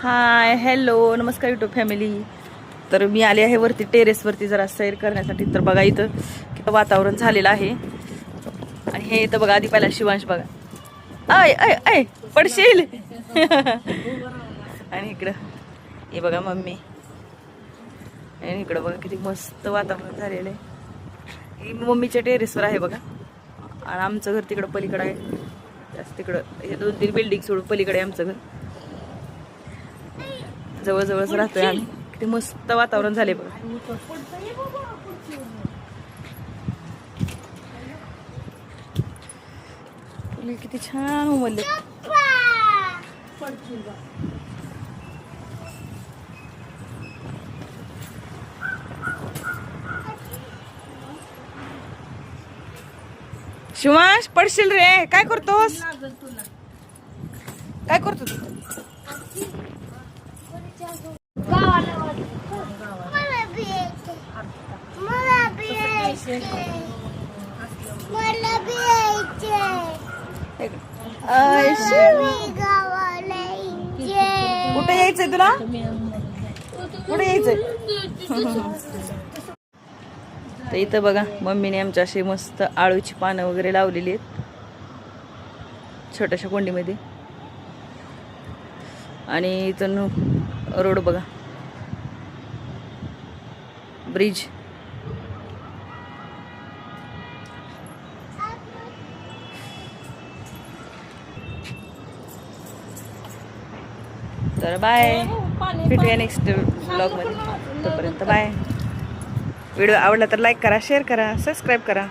Hi hello नमस्कार YouTube family. तर मी आले आहे वरती टेरेसवरती जरा सैर करण्यासाठी. तर बघा इथं किती वातावरण झालेलं आहे. आणि हे इथं बघा आधी पहिला शिवांश बघा आय आय आय पडशील. आणि इकडं हे बघा मम्मी. आणि इकडं बघा किती मस्त वातावरण झालेलं आहे. ही मम्मीच्या टेरेसवर आहे बघा. आणि आमचं घर तिकडं पलीकडं आहे. जास्त तिकडं हे 2-3 बिल्डिंग सोडून पलीकडे आहे आमचं घर. जवळजवळच राहतोय आम्ही. किती मस्त वातावरण झाले बघा. किती छान उमलले. शिवांश पडशील रे. काय करतोस काय करतो तू. कुठे यायचंय तुला कुठे यायचंय. तर इथं बघा मम्मीने आमच्या अशी मस्त आळूची पानं वगैरे लावलेली आहेत छोट्याशा कोंडीमध्ये. आणि इथून रोड बघा ब्रिज. तर बाय भेटूया नेक्स्ट ब्लॉगमध्ये. तोपर्यंत बाय. व्हिडिओ आवडला तर लाईक करा शेअर करा सबस्क्राईब करा.